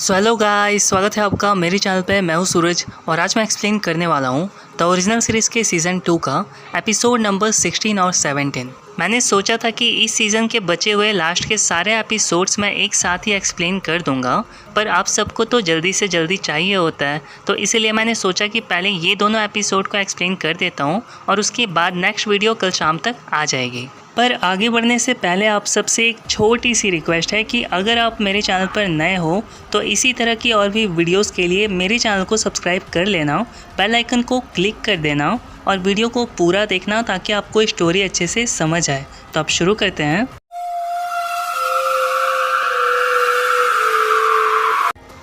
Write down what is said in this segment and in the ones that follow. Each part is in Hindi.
सो हेलो गाइस, स्वागत है आपका मेरे चैनल पे। मैं हूँ सूरज और आज मैं एक्सप्लेन करने वाला हूँ द ओरिजिनल सीरीज़ के सीज़न 2 का एपिसोड नंबर 16 और 17। मैंने सोचा था कि इस सीज़न के बचे हुए लास्ट के सारे एपिसोड्स मैं एक साथ ही एक्सप्लेन कर दूंगा, पर आप सबको तो जल्दी से जल्दी चाहिए होता है, तो इसीलिए मैंने सोचा कि पहले ये दोनों एपिसोड को एक्सप्लेन कर देता हूँ और उसके बाद नेक्स्ट वीडियो कल शाम तक आ जाएगी। पर आगे बढ़ने से पहले आप सबसे एक छोटी सी रिक्वेस्ट है कि अगर आप मेरे चैनल पर नए हो तो इसी तरह की और भी वीडियोस के लिए मेरे चैनल को सब्सक्राइब कर लेना, बेल आइकन को क्लिक कर देना और वीडियो को पूरा देखना ताकि आपको स्टोरी अच्छे से समझ आए। तो अब शुरू करते हैं।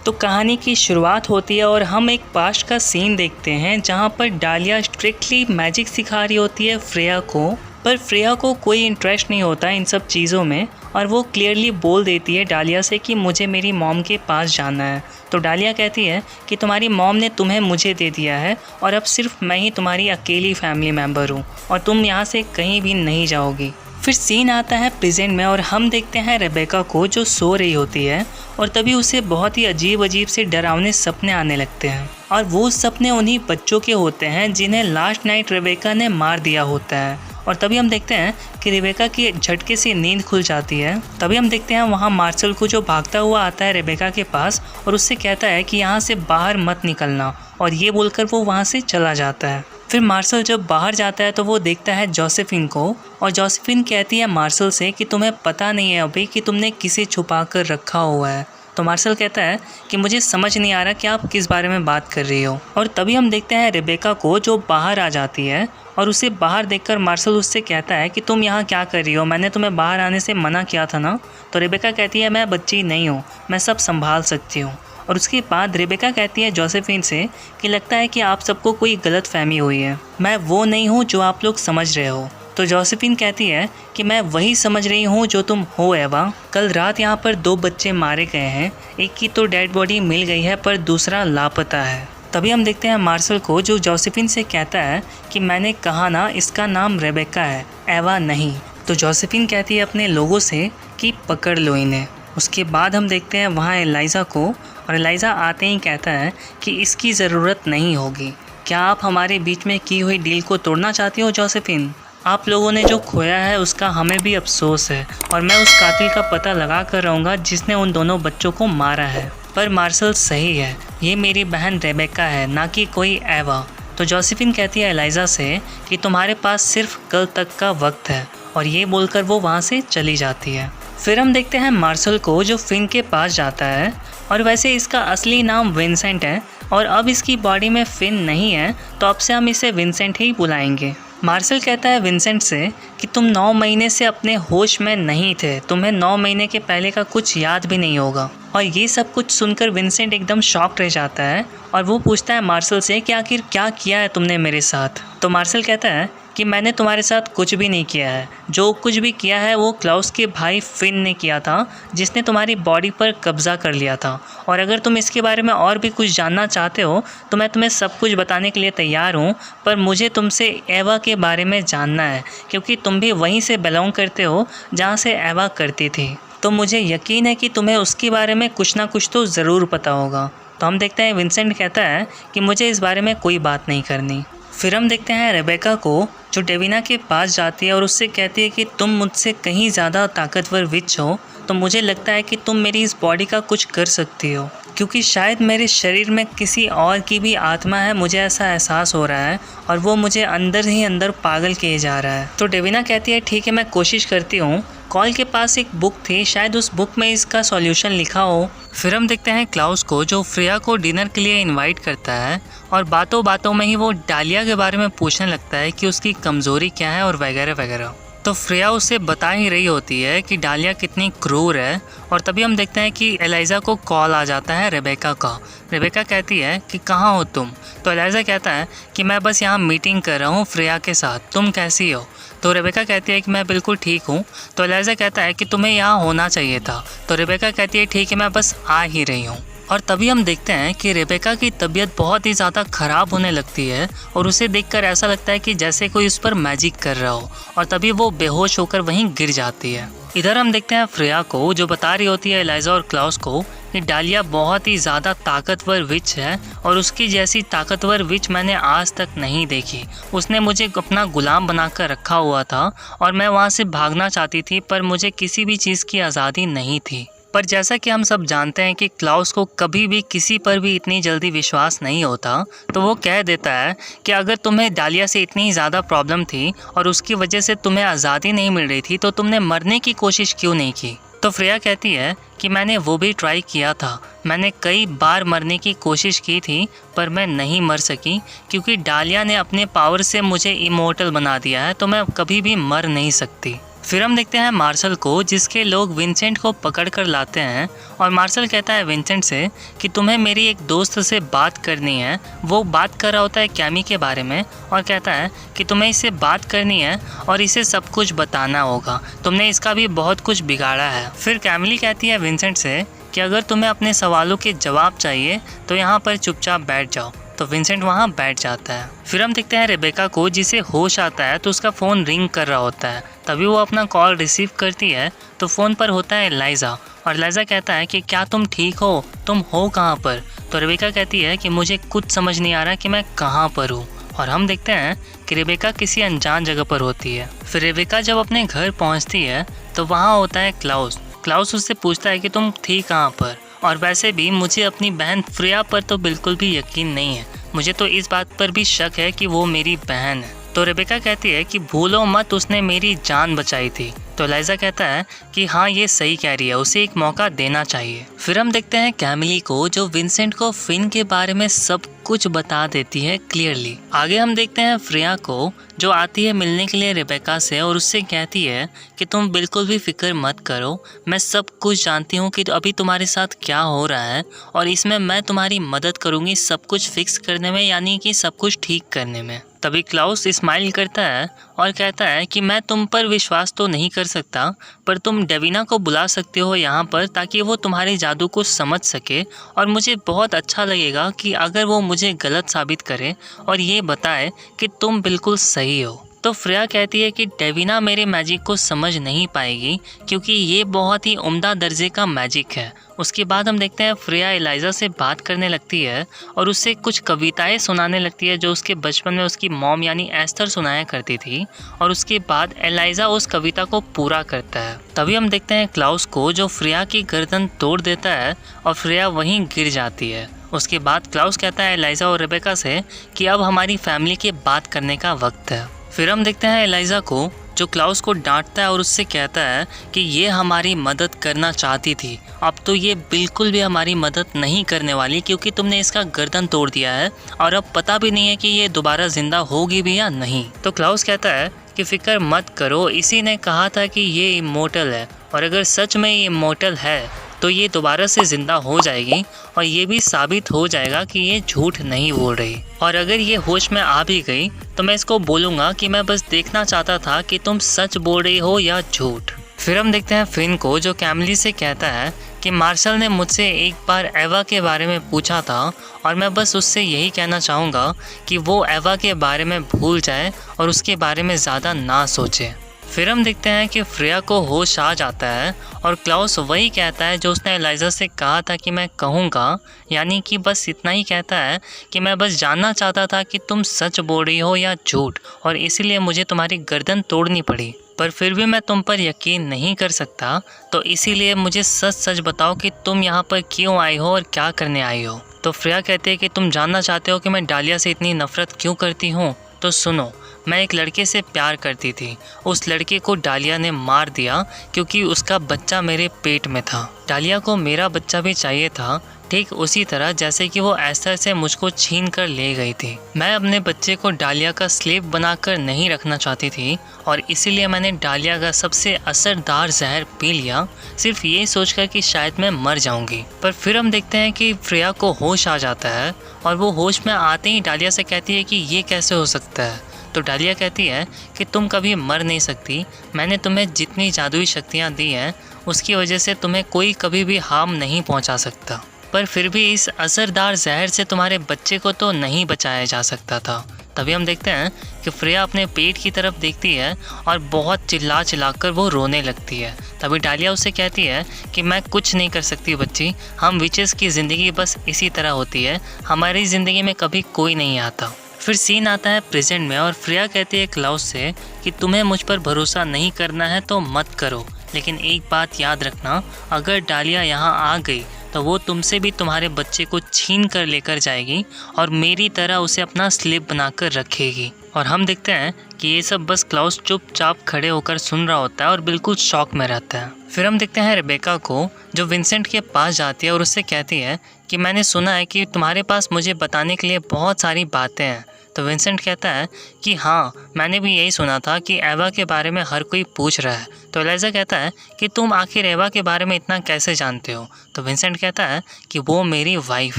तो कहानी की शुरुआत होती है और हम एक पास्ट का सीन देखते हैं जहाँ पर डालिया स्ट्रिक्टली मैजिक सिखा रही होती है फ्रेया को, पर फ्रेया को कोई इंटरेस्ट नहीं होता इन सब चीज़ों में और वो क्लियरली बोल देती है डालिया से कि मुझे मेरी मॉम के पास जाना है। तो डालिया कहती है कि तुम्हारी मॉम ने तुम्हें मुझे दे दिया है और अब सिर्फ मैं ही तुम्हारी अकेली फैमिली मेम्बर हूँ और तुम यहाँ से कहीं भी नहीं जाओगी। फिर सीन आता है प्रेजेंट में और हम देखते हैं रेबेका को जो सो रही होती है और तभी उसे बहुत ही अजीब से डरावने सपने आने लगते हैं और वो सपने उन्हीं बच्चों के होते हैं जिन्हें लास्ट नाइट रेबेका ने मार दिया होता है। और तभी हम देखते हैं कि रेबेका की झटके से नींद खुल जाती है। तभी हम देखते हैं वहाँ मार्शल को जो भागता हुआ आता है रेबेका के पास और उससे कहता है कि यहाँ से बाहर मत निकलना, और ये बोलकर वो वहाँ से चला जाता है। फिर मार्शल जब बाहर जाता है तो वो देखता है जोसेफिन को और जोसेफिन कहती है मार्शल से कि तुम्हें पता नहीं है अभी कि तुमने किसे छुपा कर रखा हुआ है। तो मार्शल कहता है कि मुझे समझ नहीं आ रहा कि आप किस बारे में बात कर रही हो। और तभी हम देखते हैं रेबेका को जो बाहर आ जाती है और उसे बाहर देखकर मार्शल उससे कहता है कि तुम यहाँ क्या कर रही हो, मैंने तुम्हें बाहर आने से मना किया था ना। तो रेबेका कहती है मैं बच्ची नहीं हूँ, मैं सब संभाल सकती हूँ। और उसके बाद रेबेका कहती है जोसेफिन से कि लगता है कि आप सबको कोई गलत फहमी हुई है, मैं वो नहीं हूँ जो आप लोग समझ रहे हो। तो जोसेफिन कहती है कि मैं वही समझ रही हूँ जो तुम हो एवा। कल रात यहाँ पर 2 बच्चे मारे गए हैं, एक की तो डेड बॉडी मिल गई है पर दूसरा लापता है। तभी हम देखते हैं मार्शल को जो जोसेफिन से कहता है कि मैंने कहा ना इसका नाम रेबेका है, एवा नहीं। तो जोसेफिन कहती है अपने लोगों से कि पकड़ लो इन्हें। उसके बाद हम देखते हैं वहाँ एलाइजा को और एलाइजा आते ही कहता है कि इसकी ज़रूरत नहीं होगी। क्या आप हमारे बीच में की हुई डील को तोड़ना चाहती हो जोसेफिन? आप लोगों ने जो खोया है उसका हमें भी अफसोस है और मैं उस कातिल का पता लगा कर रहूँगा जिसने उन दोनों बच्चों को मारा है। पर मार्शल सही है, ये मेरी बहन रेबेका है, ना कि कोई एवा। तो जोसेफिन कहती है एलाइजा से कि तुम्हारे पास सिर्फ कल तक का वक्त है, और ये बोलकर वो वहाँ से चली जाती है। फिर हम देखते हैं मार्शल को जो फिन के पास जाता है और वैसे इसका असली नाम विंसेंट है और अब इसकी बॉडी में फिन नहीं है, तो अब से हम इसे विंसेंट ही बुलाएंगे। मार्शल कहता है विंसेंट से कि तुम 9 महीने से अपने होश में नहीं थे, तुम्हें 9 महीने के पहले का कुछ याद भी नहीं होगा। और ये सब कुछ सुनकर विंसेंट एकदम शॉक्ड रह जाता है और वो पूछता है मार्शल से कि आखिर क्या किया है तुमने मेरे साथ। तो मार्शल कहता है कि मैंने तुम्हारे साथ कुछ भी नहीं किया है, जो कुछ भी किया है वो क्लाउस के भाई फिन ने किया था जिसने तुम्हारी बॉडी पर कब्जा कर लिया था। और अगर तुम इसके बारे में और भी कुछ जानना चाहते हो तो मैं तुम्हें सब कुछ बताने के लिए तैयार हूँ, पर मुझे तुमसे एवा के बारे में जानना है क्योंकि तुम भी वहीं से बिलोंग करते हो जहाँ से एवा करती थी। तो मुझे यकीन है कि तुम्हें उसके बारे में कुछ ना कुछ तो ज़रूर पता होगा। तो हम देखते हैं विंसेंट कहता है कि मुझे इस बारे में कोई बात नहीं करनी। फिर हम देखते हैं रेबेका को जो डेविना के पास जाती है और उससे कहती है कि तुम मुझसे कहीं ज़्यादा ताकतवर विच हो, तो मुझे लगता है कि तुम मेरी इस बॉडी का कुछ कर सकती हो, क्योंकि शायद मेरे शरीर में किसी और की भी आत्मा है, मुझे ऐसा एहसास हो रहा है और वो मुझे अंदर ही अंदर पागल किए जा रहा है। तो डेविना कहती है ठीक है मैं कोशिश करती हूँ। कॉल के पास एक बुक थी, शायद उस बुक में इसका सॉल्यूशन लिखा हो। फिर हम देखते हैं क्लाउस को जो फ्रेया को डिनर के लिए इनवाइट करता है और बातों बातों में ही वो डालिया के बारे में पूछने लगता है कि उसकी कमज़ोरी क्या है और वगैरह वगैरह। तो फ्रेया उसे बता ही रही होती है कि डालिया कितनी क्रूर है और तभी हम देखते हैं कि एलाइजा को कॉल आ जाता है रेबेका का। रेबेका कहती है कि कहाँ हो तुम? तो एलाइजा कहता है कि मैं बस यहाँ मीटिंग कर रहा हूँ फ्रेया के साथ, तुम कैसी हो? तो रेबेका कहती है कि मैं बिल्कुल ठीक हूँ। तो एलाइजा कहता है कि तुम्हें यहाँ होना चाहिए था। तो रेबेका कहती है ठीक है मैं बस आ ही रही हूँ। और तभी हम देखते हैं कि रेबेका की तबीयत बहुत ही ज़्यादा ख़राब होने लगती है और उसे देखकर ऐसा लगता है कि जैसे कोई उस पर मैजिक कर रहा हो, और तभी वो बेहोश होकर वहीं गिर जाती है। इधर हम देखते हैं फ्रेया को जो बता रही होती है एलाइजा और क्लाउस को कि डालिया बहुत ही ज़्यादा ताकतवर विच है और उसकी जैसी ताकतवर विच मैंने आज तक नहीं देखी। उसने मुझे अपना गुलाम बनाकर रखा हुआ था और मैं वहाँ से भागना चाहती थी, पर मुझे किसी भी चीज़ की आज़ादी नहीं थी। पर जैसा कि हम सब जानते हैं कि क्लाउस को कभी भी किसी पर भी इतनी जल्दी विश्वास नहीं होता, तो वो कह देता है कि अगर तुम्हें डालिया से इतनी ज़्यादा प्रॉब्लम थी और उसकी वजह से तुम्हें आज़ादी नहीं मिल रही थी, तो तुमने मरने की कोशिश क्यों नहीं की। तो फ्रेया कहती है कि मैंने वो भी ट्राई किया था, मैंने कई बार मरने की कोशिश की थी, पर मैं नहीं मर सकी क्योंकि डालिया ने अपने पावर से मुझे इमोर्टल बना दिया है, तो मैं कभी भी मर नहीं सकती। फिर हम देखते हैं मार्शल को, जिसके लोग विंसेंट को पकड़ कर लाते हैं और मार्शल कहता है विंसेंट से कि तुम्हें मेरी एक दोस्त से बात करनी है। वो बात कर रहा होता है कैमी के बारे में और कहता है कि तुम्हें इससे बात करनी है और इसे सब कुछ बताना होगा, तुमने इसका भी बहुत कुछ बिगाड़ा है। फिर कैमिली कहती है विंसेंट से कि अगर तुम्हें अपने सवालों के जवाब चाहिए तो यहाँ पर चुपचाप बैठ जाओ। तो विंसेंट वहाँ बैठ जाता है। फिर हम देखते हैं रेबेका को, जिसे होश आता है तो उसका फ़ोन रिंग कर रहा होता है। तभी वो अपना कॉल रिसीव करती है तो फ़ोन पर होता है एलाइजा और एलाइजा कहता है कि क्या तुम ठीक हो, तुम हो कहाँ पर। तो रेबेका कहती है कि मुझे कुछ समझ नहीं आ रहा कि मैं कहाँ पर हूँ। और हम देखते हैं कि रेबेका किसी अनजान जगह पर होती है। फिर रेबेका जब अपने घर पहुँचती है तो वहाँ होता है क्लाउस। क्लाउस उससे पूछता है कि तुम थी कहाँ पर, और वैसे भी मुझे अपनी बहन फ्रेया पर तो बिल्कुल भी यकीन नहीं है, मुझे तो इस बात पर भी शक है कि वो मेरी बहन है। तो रेबेका कहती है कि भूलो मत, उसने मेरी जान बचाई थी। तो एलाइजा कहता है कि हाँ ये सही कह रही है, उसे एक मौका देना चाहिए। फिर हम देखते हैं कैमिली को, जो विंसेंट को फिन के बारे में सब कुछ बता देती है क्लियरली। आगे हम देखते हैं फ्रेया को, जो आती है मिलने के लिए रेबेका से और उससे कहती है कि तुम बिल्कुल भी फिक्र मत करो, मैं सब कुछ जानती हूँ कि अभी तुम्हारे साथ क्या हो रहा है और इसमें मैं तुम्हारी मदद करूँगी सब कुछ फिक्स करने में, यानी कि सब कुछ ठीक करने में। तभी क्लाउस स्माइल करता है और कहता है कि मैं तुम पर विश्वास तो नहीं कर सकता, पर तुम डेविना को बुला सकते हो यहाँ पर ताकि वो तुम्हारे जादू को समझ सके, और मुझे बहुत अच्छा लगेगा कि अगर वो मुझे गलत साबित करे और ये बताए कि तुम बिल्कुल सही हो। तो फ्रेया कहती है कि डेविना मेरे मैजिक को समझ नहीं पाएगी क्योंकि ये बहुत ही उम्दा दर्जे का मैजिक है। उसके बाद हम देखते हैं फ्रेया एलाइजा से बात करने लगती है और उससे कुछ कविताएं सुनाने लगती है जो उसके बचपन में उसकी मॉम यानी एस्थर सुनाया करती थी, और उसके बाद एलाइजा उस कविता को पूरा करता है। तभी हम देखते हैं क्लाउस को, जो फ्रेया की गर्दन तोड़ देता है और फ्रेया वहीं गिर जाती है। उसके बाद क्लाउस कहता है एलाइजा और रेबेका से कि अब हमारी फैमिली के बात करने का वक्त है। फिर हम देखते हैं एलाइजा को, जो क्लाउस को डांटता है और उससे कहता है कि ये हमारी मदद करना चाहती थी, अब तो ये बिल्कुल भी हमारी मदद नहीं करने वाली क्योंकि तुमने इसका गर्दन तोड़ दिया है और अब पता भी नहीं है कि ये दोबारा जिंदा होगी भी या नहीं। तो क्लाउस कहता है कि फिक्र मत करो, इसी ने कहा था कि ये इमोर्टल है और अगर सच में ये इमोर्टल है तो ये दोबारा से ज़िंदा हो जाएगी और ये भी साबित हो जाएगा कि ये झूठ नहीं बोल रही। और अगर ये होश में आ भी गई तो मैं इसको बोलूँगा कि मैं बस देखना चाहता था कि तुम सच बोल रही हो या झूठ। फिर हम देखते हैं फिन को, जो कैमिली से कहता है कि मार्शल ने मुझसे एक बार एवा के बारे में पूछा था और मैं बस उससे यही कहना चाहूँगा कि वो एवा के बारे में भूल जाए और उसके बारे में ज़्यादा ना सोचे। फिर हम देखते हैं कि फ्रेया को होश आ जाता है और क्लाउस वही कहता है जो उसने एलाइजा से कहा था कि मैं कहूँगा, यानी कि बस इतना ही कहता है कि मैं बस जानना चाहता था कि तुम सच बोल रही हो या झूठ, और इसीलिए मुझे तुम्हारी गर्दन तोड़नी पड़ी, पर फिर भी मैं तुम पर यकीन नहीं कर सकता, तो इसीलिए मुझे सच सच बताओ कि तुम यहाँ पर क्यों आई हो और क्या करने आई हो। तो फ्रेया कहती है कि तुम जानना चाहते हो कि मैं डालिया से इतनी नफरत क्यों करती हूँ, तो सुनो, मैं एक लड़के से प्यार करती थी, उस लड़के को डालिया ने मार दिया क्योंकि उसका बच्चा मेरे पेट में था। डालिया को मेरा बच्चा भी चाहिए था, ठीक उसी तरह जैसे कि वो एस्थर से मुझको छीन कर ले गई थी। मैं अपने बच्चे को डालिया का स्लेव बनाकर नहीं रखना चाहती थी और इसीलिए मैंने डालिया का सबसे असरदार जहर पी लिया, सिर्फ ये सोचकर कि शायद मैं मर जाऊंगी। पर फिर हम देखते हैं कि फ्रेया को होश आ जाता है और वो होश में आते ही डालिया से कहती है कि ये कैसे हो सकता है। तो डालिया कहती है कि तुम कभी मर नहीं सकती, मैंने तुम्हें जितनी जादुई शक्तियाँ दी हैं उसकी वजह से तुम्हें कोई कभी भी हार्म नहीं पहुँचा सकता, पर फिर भी इस असरदार जहर से तुम्हारे बच्चे को तो नहीं बचाया जा सकता था। तभी हम देखते हैं कि फ्रेया अपने पेट की तरफ देखती है और बहुत चिल्ला चिल्लाकर वो रोने लगती है। तभी डालिया उससे कहती है कि मैं कुछ नहीं कर सकती बच्ची, हम विचेस की ज़िंदगी बस इसी तरह होती है, हमारी ज़िंदगी में कभी कोई नहीं आता। फिर सीन आता है प्रेजेंट में और फ्रेया कहती है क्लाउस से कि तुम्हें मुझ पर भरोसा नहीं करना है तो मत करो, लेकिन एक बात याद रखना, अगर डालिया यहाँ आ गई तो वो तुमसे भी तुम्हारे बच्चे को छीन कर लेकर जाएगी और मेरी तरह उसे अपना स्लेव बनाकर रखेगी। और हम देखते हैं कि ये सब बस क्लाउस चुपचाप खड़े होकर सुन रहा होता है और बिल्कुल शॉक में रहता है। फिर हम देखते हैं रेबेका को जो विंसेंट के पास जाती है और उससे कहती है कि मैंने सुना है कि तुम्हारे पास मुझे बताने के लिए बहुत सारी बातें हैं। तो विंसेंट कहता है कि हाँ, मैंने भी यही सुना था कि एवा के बारे में हर कोई पूछ रहा है। तो एलाइजा कहता है कि तुम आखिर एवा के बारे में इतना कैसे जानते हो। तो विंसेंट कहता है कि वो मेरी वाइफ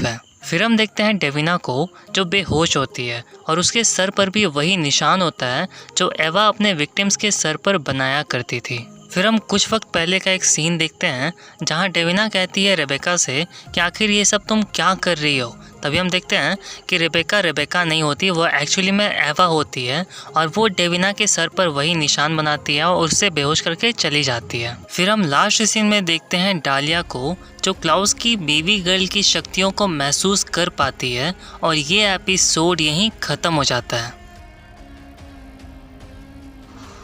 है। फिर हम देखते हैं डेविना को जो बेहोश होती है और उसके सर पर भी वही निशान होता है जो एवा अपने विक्टिम्स के सर पर बनाया करती थी। फिर हम कुछ वक्त पहले का एक सीन देखते हैं जहां डेविना कहती है रेबेका से कि आखिर ये सब तुम क्या कर रही हो। तभी हम देखते हैं कि रेबेका नहीं होती, वो एक्चुअली में एवा होती है और वो डेविना के सर पर वही निशान बनाती है और उससे बेहोश करके चली जाती है। फिर हम लास्ट सीन में देखते हैं डालिया को जो क्लाउस की बेबी गर्ल की शक्तियों को महसूस कर पाती है और ये एपिसोड यहीं ख़त्म हो जाता है।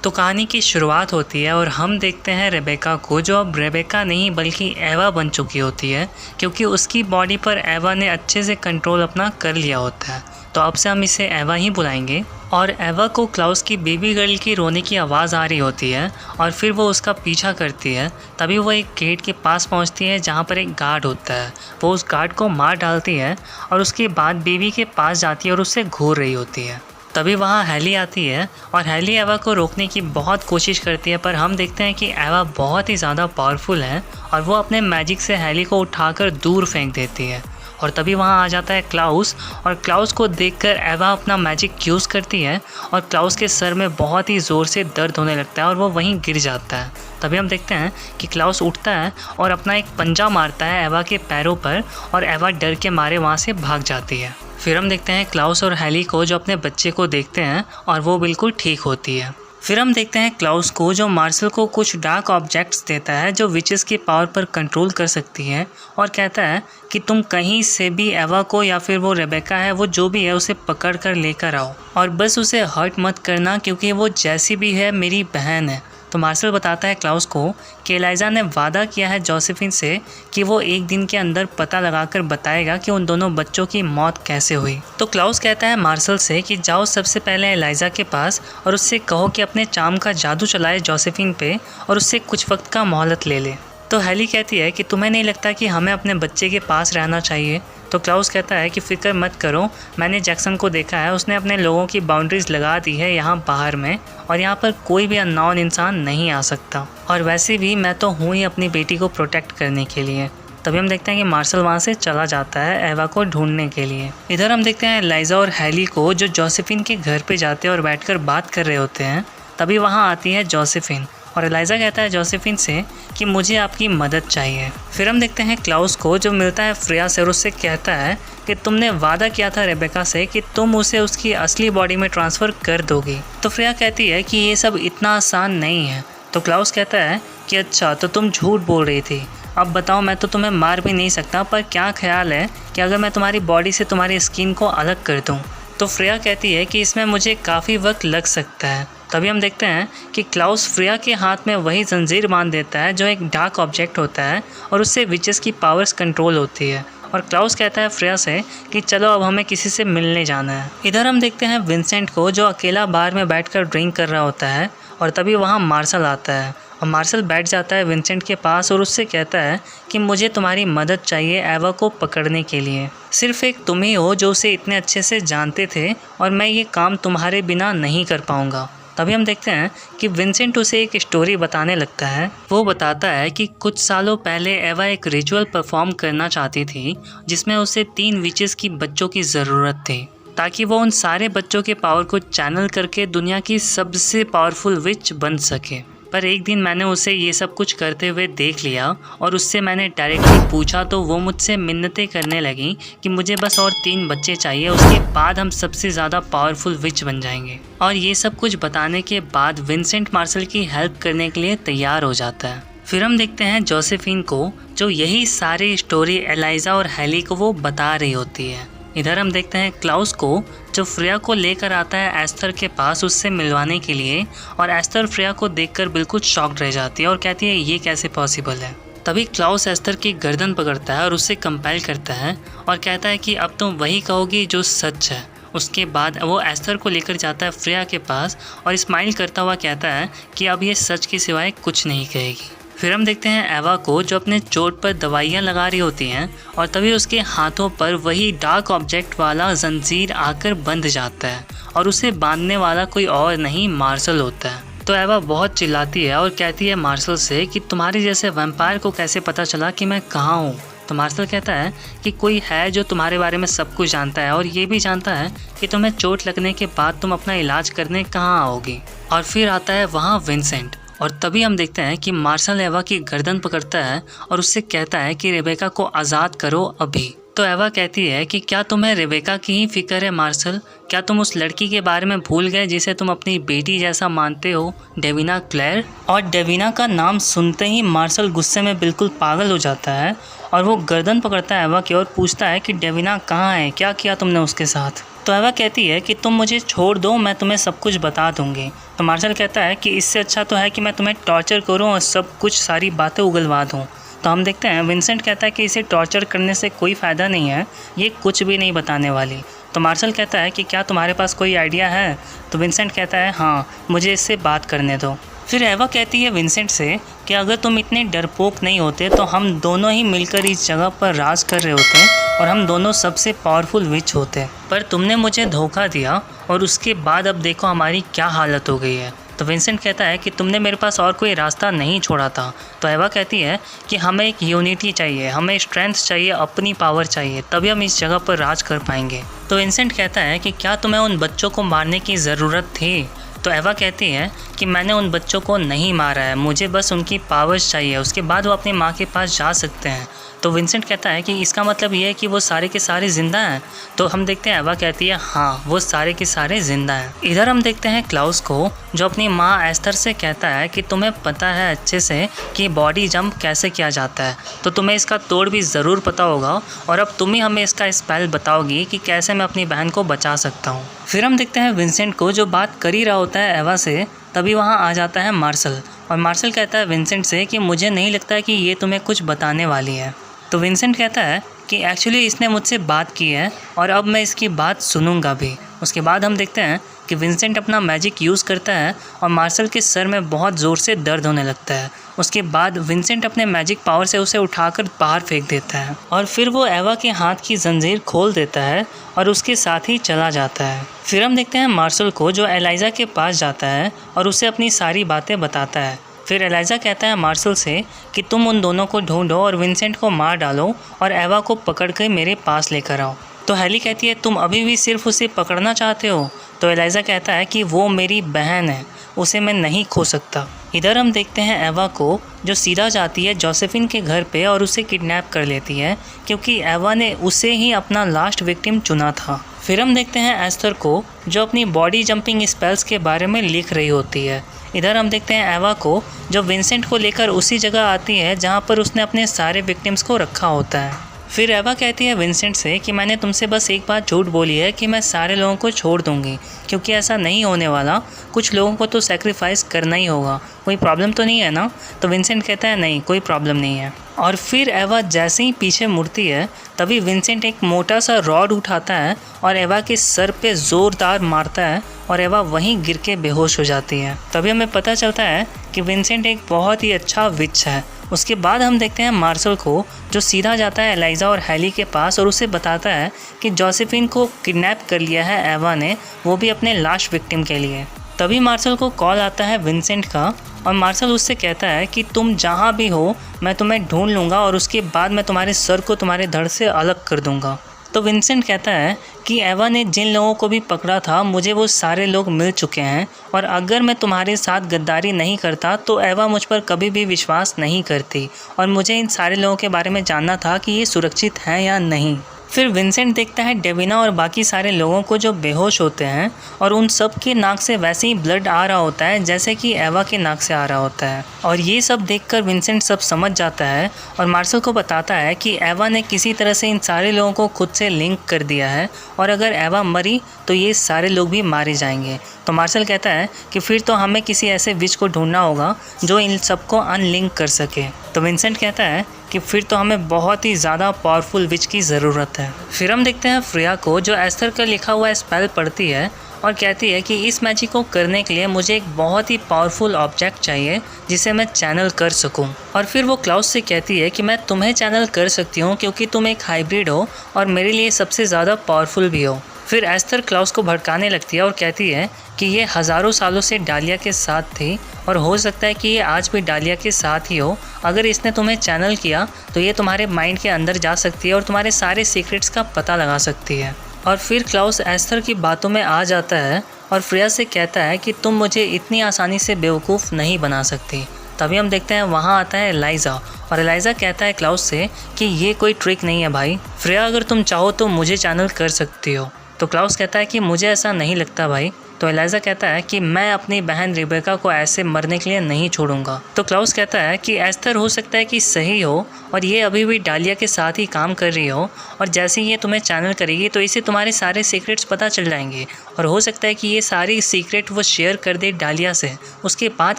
तो कहानी की शुरुआत होती है और हम देखते हैं रेबेका को जो अब रेबेका नहीं बल्कि एवा बन चुकी होती है, क्योंकि उसकी बॉडी पर एवा ने अच्छे से कंट्रोल अपना कर लिया होता है। तो अब से हम इसे एवा ही बुलाएंगे। और एवा को क्लाउस की बेबी गर्ल की रोने की आवाज़ आ रही होती है और फिर वो उसका पीछा करती है। तभी वो एक गेट के पास पहुंचती है जहां पर एक गार्ड होता है। वो उस गार्ड को मार डालती है और उसके बाद बेबी के पास जाती है और उससे घूर रही होती है। तभी वहाँ हैली आती है और हैली एवा को रोकने की बहुत कोशिश करती है, पर हम देखते हैं कि एवा बहुत ही ज़्यादा पावरफुल है और वो अपने मैजिक से हैली को उठाकर दूर फेंक देती है। और तभी वहाँ आ जाता है क्लाउस और क्लाउस को देखकर एवा अपना मैजिक यूज़ करती है और क्लाउस के सर में बहुत ही ज़ोर से दर्द होने लगता है और वो वहीं गिर जाता है। तभी हम देखते हैं कि क्लाउस उठता है और अपना एक पंजा मारता है एवा के पैरों पर और एवा डर के मारे वहाँ से भाग जाती है। फिर हम देखते हैं क्लाउस और हैली को जो अपने बच्चे को देखते हैं और वो बिल्कुल ठीक होती है। फिर हम देखते हैं क्लाउस को जो मार्शल को कुछ डार्क ऑब्जेक्ट्स देता है जो विचेस की पावर पर कंट्रोल कर सकती है और कहता है कि तुम कहीं से भी एवा को या फिर वो रेबेका है, वो जो भी है, उसे पकड़ कर लेकर आओ और बस उसे हर्ट मत करना क्योंकि वो जैसी भी है मेरी बहन है। तो मार्शल बताता है क्लाउस को कि एलाइजा ने वादा किया है जोसेफिन से कि वो एक दिन के अंदर पता लगाकर बताएगा कि उन दोनों बच्चों की मौत कैसे हुई। तो क्लाउस कहता है मार्शल से कि जाओ सबसे पहले एलाइजा के पास और उससे कहो कि अपने चार्म का जादू चलाए जोसेफिन पे और उससे कुछ वक्त का मोहलत ले ले। तो हैली कहती है कि तुम्हें नहीं लगता कि हमें अपने बच्चे के पास रहना चाहिए। तो क्लाउस कहता है कि फ़िक्र मत करो, मैंने जैक्सन को देखा है, उसने अपने लोगों की बाउंड्रीज़ लगा दी है यहाँ बाहर में और यहाँ पर कोई भी अननोन इंसान नहीं आ सकता और वैसे भी मैं तो हूँ ही अपनी बेटी को प्रोटेक्ट करने के लिए। तभी हम देखते हैं कि मार्शल वहाँ से चला जाता है एवा को ढूंढने के लिए। इधर हम देखते हैं एलाइजा और हैली को जो जोसेफिन के घर पे जाते हैं और बैठकर बात कर रहे होते हैं। तभी वहाँ आती है जोसेफिन और एलाइजा कहता है जोसेफिन से कि मुझे आपकी मदद चाहिए। फिर हम देखते हैं क्लाउस को जो मिलता है फ्रेया से और उससे कहता है कि तुमने वादा किया था रेबेका से कि तुम उसे उसकी असली बॉडी में ट्रांसफ़र कर दोगी। तो फ्रेया कहती है कि ये सब इतना आसान नहीं है। तो क्लाउस कहता है कि अच्छा, तो तुम झूठ बोल रही थी, अब बताओ, मैं तो तुम्हें मार भी नहीं सकता, पर क्या ख्याल है कि अगर मैं तुम्हारी बॉडी से तुम्हारी स्किन को अलग कर दूँ। तो फ्रेया कहती है कि इसमें मुझे काफ़ी वक्त लग सकता है। तभी हम देखते हैं कि क्लाउस फ्रेया के हाथ में वही जंजीर बांध देता है जो एक डार्क ऑब्जेक्ट होता है और उससे विचेस की पावर्स कंट्रोल होती है। और क्लाउस कहता है फ्रेया से कि चलो अब हमें किसी से मिलने जाना है। इधर हम देखते हैं विंसेंट को जो अकेला बार में बैठकर ड्रिंक कर रहा होता है और तभी वहाँ मार्शल आता है और मार्शल बैठ जाता है विंसेंट के पास और उससे कहता है कि मुझे तुम्हारी मदद चाहिए एवा को पकड़ने के लिए। सिर्फ एक तुम ही हो जो उसे इतने अच्छे से जानते थे और मैं ये काम तुम्हारे बिना नहीं कर पाऊँगा। तभी हम देखते हैं कि विंसेंट उसे एक स्टोरी बताने लगता है। वो बताता है कि कुछ सालों पहले एवा एक रिचुअल परफॉर्म करना चाहती थी जिसमें उसे 3 विचेस की बच्चों की ज़रूरत थी ताकि वो उन सारे बच्चों के पावर को चैनल करके दुनिया की सबसे पावरफुल विच बन सके। पर एक दिन मैंने उसे ये सब कुछ करते हुए देख लिया और उससे मैंने डायरेक्टली पूछा तो वो मुझसे मिन्नतें करने लगी कि मुझे बस और 3 बच्चे चाहिए, उसके बाद हम सबसे ज़्यादा पावरफुल विच बन जाएंगे। और ये सब कुछ बताने के बाद विंसेंट मार्शल की हेल्प करने के लिए तैयार हो जाता है। फिर हम देखते हैं जोसेफिन को, जो यही सारी स्टोरी एलाइजा और हैली को वो बता रही होती है। इधर हम देखते हैं क्लाउस को, जो फ्रेया को लेकर आता है एस्थर के पास उससे मिलवाने के लिए, और एस्थर फ्रेया को देखकर बिल्कुल शॉक्ड रह जाती है और कहती है ये कैसे पॉसिबल है। तभी क्लाउस एस्थर की गर्दन पकड़ता है और उससे कंपेल करता है और कहता है कि अब तुम वही कहोगी जो सच है। उसके बाद वो एस्थर को लेकर जाता है फ्रेया के पास और स्माइल करता हुआ कहता है कि अब ये सच के सिवाय कुछ नहीं कहेगी। फिर हम देखते हैं एवा को, जो अपने चोट पर दवाइयाँ लगा रही होती हैं, और तभी उसके हाथों पर वही डार्क ऑब्जेक्ट वाला जंजीर आकर बंध जाता है और उसे बांधने वाला कोई और नहीं मार्शल होता है। तो एवा बहुत चिल्लाती है और कहती है मार्शल से कि तुम्हारे जैसे वैम्पायर को कैसे पता चला कि मैं कहाँ हूँ। तो मार्शल कहता है कि कोई है जो तुम्हारे बारे में सब कुछ जानता है और ये भी जानता है कि तुम्हें चोट लगने के बाद तुम अपना इलाज करने कहाँ आओगी। और फिर आता है वहाँ विंसेंट, और तभी हम देखते हैं कि मार्शल एवा की गर्दन पकड़ता है और उससे कहता है कि रेबेका को आज़ाद करो अभी। तो एवा कहती है कि क्या तुम्हें रेबेका की ही फिक्र है मार्शल? क्या तुम उस लड़की के बारे में भूल गए जिसे तुम अपनी बेटी जैसा मानते हो, डेविना क्लेयर? और डेविना का नाम सुनते ही मार्शल गुस्से में बिल्कुल पागल हो जाता है और वो गर्दन पकड़ता है एवा की और पूछता है कि डेविना कहाँ है, क्या किया तुमने उसके साथ? तो एवा कहती है कि तुम मुझे छोड़ दो, मैं तुम्हें सब कुछ बता दूंगी। तो मार्शल कहता है कि इससे अच्छा तो है कि मैं तुम्हें टॉर्चर करूं और सब कुछ सारी बातें उगलवा दूं। तो हम देखते हैं विंसेंट कहता है कि इसे टॉर्चर करने से कोई फ़ायदा नहीं है, ये कुछ भी नहीं बताने वाली। तो मार्शल कहता है कि क्या तुम्हारे पास कोई आइडिया है? तो विंसेंट कहता है हाँ, मुझे इससे बात करने दो। फिर एवा कहती है विंसेंट से कि अगर तुम इतने डरपोक नहीं होते तो हम दोनों ही मिलकर इस जगह पर राज कर रहे होते और हम दोनों सबसे पावरफुल विच होते, पर तुमने मुझे धोखा दिया और उसके बाद अब देखो हमारी क्या हालत हो गई है। तो विंसेंट कहता है कि तुमने मेरे पास और कोई रास्ता नहीं छोड़ा था। तो एवा कहती है कि हमें एक यूनिटी चाहिए, हमें स्ट्रेंथ चाहिए, अपनी पावर चाहिए, तभी हम इस जगह पर राज कर पाएंगे। तो विंसेंट कहता है कि क्या तुम्हें उन बच्चों को मारने की ज़रूरत थी? तो एवा कहती है कि मैंने उन बच्चों को नहीं मारा है, मुझे बस उनकी पावर्स चाहिए, उसके बाद वो अपनी माँ के पास जा सकते हैं। तो विंसेंट कहता है कि इसका मतलब ये है कि वो सारे के सारे ज़िंदा हैं। तो हम देखते हैं एवा कहती है हाँ, वो सारे के सारे ज़िंदा हैं। इधर हम देखते हैं क्लाउस को, जो अपनी माँ एस्थर से कहता है कि तुम्हें पता है अच्छे से कि बॉडी जंप कैसे किया जाता है, तो तुम्हें इसका तोड़ भी ज़रूर पता होगा और अब तुम ही हमें इसका स्पेल बताओगी कि कैसे मैं अपनी बहन को बचा सकता हूँ। फिर हम देखते हैं विंसेंट को, जो बात कर ही रहा होता है एवा से, तभी वहाँ आ जाता है मार्शल, और मार्शल कहता है विंसेंट से कि मुझे नहीं लगता कि ये तुम्हें कुछ बताने वाली है। तो विंसेंट कहता है कि एक्चुअली इसने मुझसे बात की है और अब मैं इसकी बात सुनूंगा भी। उसके बाद हम देखते हैं कि विंसेंट अपना मैजिक यूज़ करता है और मार्शल के सर में बहुत ज़ोर से दर्द होने लगता है। उसके बाद विंसेंट अपने मैजिक पावर से उसे उठाकर बाहर फेंक देता है और फिर वो एवा के हाथ की जंजीर खोल देता है और उसके साथ ही चला जाता है। फिर हम देखते हैं मार्शल को, जो एलाइजा के पास जाता है और उसे अपनी सारी बातें बताता है। फिर एलाइजा कहता है मार्शल से कि तुम उन दोनों को ढूंढो और विंसेंट को मार डालो और एवा को पकड़ कर मेरे पास लेकर आओ। तो हैली कहती है तुम अभी भी सिर्फ उसे पकड़ना चाहते हो? तो एलाइजा कहता है कि वो मेरी बहन है, उसे मैं नहीं खो सकता। इधर हम देखते हैं एवा को, जो सीधा जाती है जोसेफिन के घर पे और उसे किडनैप कर लेती है, क्योंकि एवा ने उसे ही अपना लास्ट विक्टिम चुना था। फिर हम देखते हैं एस्थर को, जो अपनी बॉडी जंपिंग स्पेल्स के बारे में लिख रही होती है। इधर हम देखते हैं एवा को, जो विंसेंट को लेकर उसी जगह आती है जहाँ पर उसने अपने सारे विक्टिम्स को रखा होता है। फिर एवा कहती है विंसेंट से कि मैंने तुमसे बस एक बात झूठ बोली है कि मैं सारे लोगों को छोड़ दूंगी, क्योंकि ऐसा नहीं होने वाला, कुछ लोगों को तो सैक्रिफाइस करना ही होगा, कोई प्रॉब्लम तो नहीं है ना? तो विंसेंट कहता है नहीं, कोई प्रॉब्लम नहीं है। और फिर एवा जैसे ही पीछे मुड़ती है तभी विंसेंट एक मोटा सा रॉड उठाता है और एवा के सर पे ज़ोरदार मारता है और एवा वहीं गिर के बेहोश हो जाती है। तभी हमें पता चलता है कि विंसेंट एक बहुत ही अच्छा विच है। उसके बाद हम देखते हैं मार्शल को, जो सीधा जाता है एलाइजा और हैली के पास और उसे बताता है कि जोसेफिन को किडनैप कर लिया है एवा ने, वो भी अपने लास्ट विक्टिम के लिए। तभी मार्शल को कॉल आता है विंसेंट का और मार्शल उससे कहता है कि तुम जहाँ भी हो मैं तुम्हें ढूंढ लूँगा और उसके बाद मैं तुम्हारे सर को तुम्हारे धड़ से अलग कर दूँगा। तो विंसेंट कहता है कि एवा ने जिन लोगों को भी पकड़ा था मुझे वो सारे लोग मिल चुके हैं और अगर मैं तुम्हारे साथ गद्दारी नहीं करता तो एवा मुझ पर कभी भी विश्वास नहीं करती और मुझे इन सारे लोगों के बारे में जानना था कि ये सुरक्षित हैं या नहीं। फिर विंसेंट देखता है डेविना और बाकी सारे लोगों को जो बेहोश होते हैं और उन सब के नाक से वैसे ही ब्लड आ रहा होता है जैसे कि एवा के नाक से आ रहा होता है। और ये सब देखकर विंसेंट सब समझ जाता है और मार्शल को बताता है कि एवा ने किसी तरह से इन सारे लोगों को खुद से लिंक कर दिया है और अगर एवा मरी तो ये सारे लोग भी मारे जाएंगे। तो मार्शल कहता है कि फिर तो हमें किसी ऐसे विच को ढूंढना होगा जो इन सबको अनलिंक कर सके। तो विंसेंट कहता है कि फिर तो हमें बहुत ही ज़्यादा पावरफुल विच की ज़रूरत है। फिर हम देखते हैं फ्रेया को जो एस्थर का लिखा हुआ स्पेल पढ़ती है और कहती है कि इस मैजिक को करने के लिए मुझे एक बहुत ही पावरफुल ऑब्जेक्ट चाहिए जिसे मैं चैनल कर सकूं। और फिर वो क्लाउस से कहती है कि मैं तुम्हें चैनल कर सकती हूं क्योंकि तुम एक हाइब्रिड हो और मेरे लिए सबसे ज़्यादा पावरफुल भी हो। फिर एस्थर क्लाउस को भड़काने लगती है और कहती है कि ये हज़ारों सालों से डालिया के साथ थी और हो सकता है कि ये आज भी डालिया के साथ ही हो। अगर इसने तुम्हें चैनल किया तो ये तुम्हारे माइंड के अंदर जा सकती है और तुम्हारे सारे सीक्रेट्स का पता लगा सकती है। और फिर क्लाउस एस्थर की बातों में आ जाता है और फ्रेया से कहता है कि तुम मुझे इतनी आसानी से बेवकूफ़ नहीं बना सकती। तभी हम देखते हैं वहाँ आता है एलाइजा और एलाइजा कहता है क्लाउस से कि ये कोई ट्रिक नहीं है भाई, फ्रेया अगर तुम चाहो तो मुझे चैनल कर सकती हो। तो क्लाउस कहता है कि मुझे ऐसा नहीं लगता भाई। तो एलाइजा कहता है कि मैं अपनी बहन रिबेका को ऐसे मरने के लिए नहीं छोड़ूंगा। तो क्लाउस कहता है कि एस्थर हो सकता है कि सही हो और ये अभी भी डालिया के साथ ही काम कर रही हो और जैसे ही ये तुम्हें चैनल करेगी तो इसे तुम्हारे सारे सीक्रेट्स पता चल जाएंगे और हो सकता है कि ये सारी सीक्रेट वो शेयर कर दे डालिया से। उसके बाद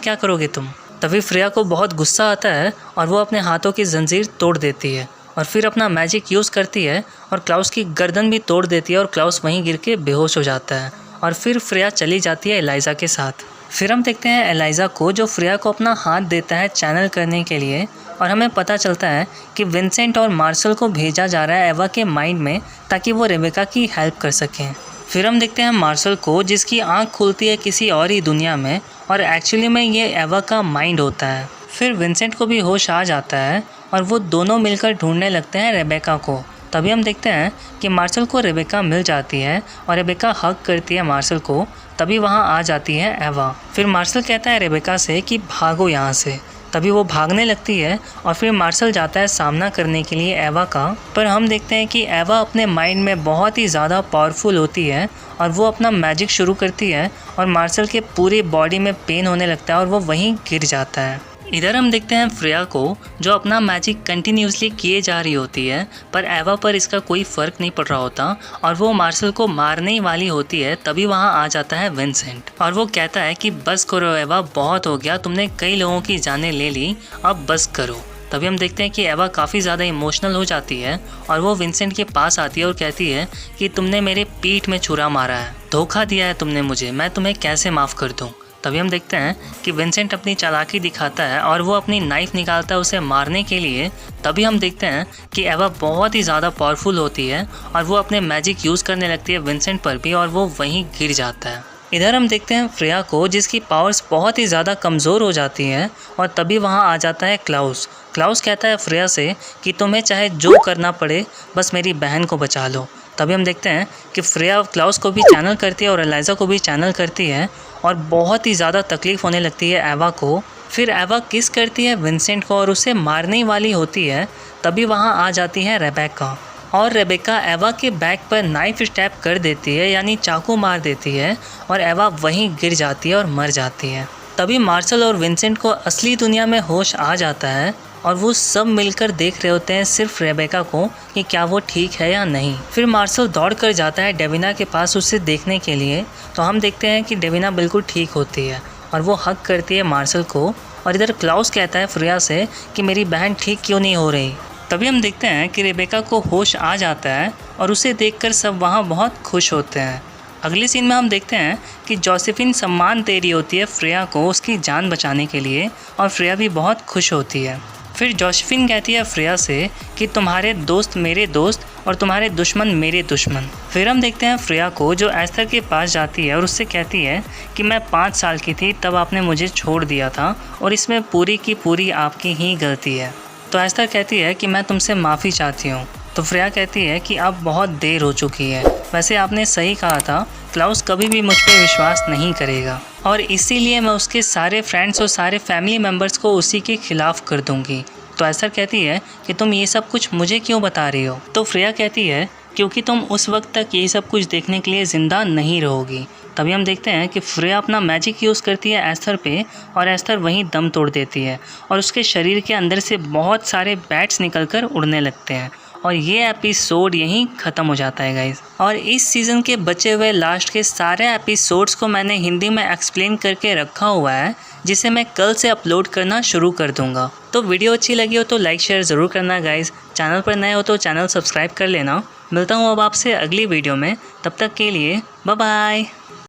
क्या करोगे तुम? तभी फ्रेया को बहुत गुस्सा आता है और वो अपने हाथों की जंजीर तोड़ देती है और फिर अपना मैजिक यूज़ करती है और क्लाउस की गर्दन भी तोड़ देती है और क्लाउस वहीं गिर के बेहोश हो जाता है। और फिर फ्रेया चली जाती है एलाइजा के साथ। फिर हम देखते हैं एलाइजा को जो फ्रेया को अपना हाथ देता है चैनल करने के लिए और हमें पता चलता है कि विंसेंट और मार्शल को भेजा जा रहा है एवा के माइंड में ताकि वो रेबेका की हेल्प कर सकें। फिर हम देखते हैं मार्शल को जिसकी आँख खुलती है किसी और ही दुनिया में और एक्चुअली में ये एवा का माइंड होता है। फिर विंसेंट को भी होश आ जाता है और वो दोनों मिलकर ढूंढने लगते हैं रेबेका को। तभी हम देखते हैं कि मार्शल को रेबेका मिल जाती है और रेबेका हग करती है मार्शल को। तभी वहाँ आ जाती है एवा। फिर मार्शल कहता है रेबेका से कि भागो यहाँ से। तभी वो भागने लगती है और फिर मार्शल जाता है सामना करने के लिए एवा का। पर हम देखते हैं कि एवा अपने माइंड में बहुत ही ज़्यादा पावरफुल होती है और वो अपना मैजिक शुरू करती है और मार्शल के पूरी बॉडी में पेन होने लगता है और वो वहीं गिर जाता है। इधर हम देखते हैं फ्रेया को जो अपना मैजिक कंटिन्यूसली किए जा रही होती है पर एवा पर इसका कोई फ़र्क नहीं पड़ रहा होता और वो मार्शल को मारने वाली होती है। तभी वहाँ आ जाता है विंसेंट और वो कहता है कि बस करो एवा, बहुत हो गया, तुमने कई लोगों की जानें ले ली, अब बस करो। तभी हम देखते हैं कि एवा काफ़ी ज़्यादा इमोशनल हो जाती है और वो विंसेंट के पास आती है और कहती है कि तुमने मेरे पीठ में छुरा मारा है, धोखा दिया है तुमने मुझे, मैं तुम्हें कैसे माफ़ कर दूँ। तभी हम देखते हैं कि विंसेंट अपनी चालाकी दिखाता है और वो अपनी नाइफ निकालता है उसे मारने के लिए। तभी हम देखते हैं कि एवा बहुत ही ज़्यादा पावरफुल होती है और वो अपने मैजिक यूज़ करने लगती है विंसेंट पर भी और वो वहीं गिर जाता है। इधर हम देखते हैं फ्रेया को जिसकी पावर्स बहुत ही ज़्यादा कमज़ोर हो जाती हैं और तभी वहाँ आ जाता है क्लाउस। क्लाउस कहता है फ्रेया से कि तुम्हें चाहे जो करना पड़े बस मेरी बहन को बचा लो। तभी हम देखते हैं कि फ्रेया क्लाउस को भी चैनल करती है और एलाइजा को भी चैनल करती है और बहुत ही ज़्यादा तकलीफ़ होने लगती है एवा को। फिर एवा किस करती है विंसेंट को और उसे मारने वाली होती है। तभी वहाँ आ जाती है रेबेका और रेबेका एवा के बैक पर नाइफ स्टैब कर देती है, यानी चाकू मार देती है और एवा वहीं गिर जाती है और मर जाती है। तभी मार्शल और विंसेंट को असली दुनिया में होश आ जाता है और वो सब मिलकर देख रहे होते हैं सिर्फ रेबेका को कि क्या वो ठीक है या नहीं। फिर मार्शल दौड़ कर जाता है डेविना के पास उसे देखने के लिए। तो हम देखते हैं कि डेविना बिल्कुल ठीक होती है और वो हक करती है मार्शल को। और इधर क्लाउस कहता है फ्रेया से कि मेरी बहन ठीक क्यों नहीं हो रही। तभी हम देखते हैं कि रेबेका को होश आ जाता है और उसे देखकर सब वहाँ बहुत खुश होते हैं। अगले सीन में हम देखते हैं कि जोसेफिन सम्मान दे रही होती है फ्रेया को उसकी जान बचाने के लिए और फ्रेया भी बहुत खुश होती है। फिर जोसेफिन कहती है फ्रेया से कि तुम्हारे दोस्त मेरे दोस्त और तुम्हारे दुश्मन मेरे दुश्मन। फिर हम देखते हैं फ्रेया को जो एस्थर के पास जाती है और उससे कहती है कि मैं 5 साल की थी तब आपने मुझे छोड़ दिया था और इसमें पूरी की पूरी आपकी ही गलती है। तो एस्थर कहती है कि मैं तुमसे माफ़ी चाहती हूँ। तो फ्रेया कहती है कि अब बहुत देर हो चुकी है, वैसे आपने सही कहा था, क्लाउस कभी भी मुझ पर विश्वास नहीं करेगा और इसीलिए मैं उसके सारे फ्रेंड्स और सारे फैमिली मेम्बर्स को उसी के खिलाफ़ कर दूंगी। तो एस्थर कहती है कि तुम ये सब कुछ मुझे क्यों बता रही हो। तो फ्रेया कहती है क्योंकि तुम उस वक्त तक ये सब कुछ देखने के लिए ज़िंदा नहीं रहोगी। तभी हम देखते हैं कि फ्रेया अपना मैजिक यूज़ करती है एस्थर पे और एस्थर वहीं दम तोड़ देती है और उसके शरीर के अंदर से बहुत सारे बैट्स निकलकर उड़ने लगते हैं और ये एपिसोड यहीं ख़त्म हो जाता है गाइस। और इस सीज़न के बचे हुए लास्ट के सारे एपिसोड्स को मैंने हिंदी में एक्सप्लेन करके रखा हुआ है, जिसे मैं कल से अपलोड करना शुरू कर दूंगा। तो वीडियो अच्छी लगी हो तो लाइक शेयर ज़रूर करना गाइस। चैनल पर नए हो तो चैनल सब्सक्राइब कर लेना। मिलता हूँ अब आपसे अगली वीडियो में, तब तक के लिए बाय बाय।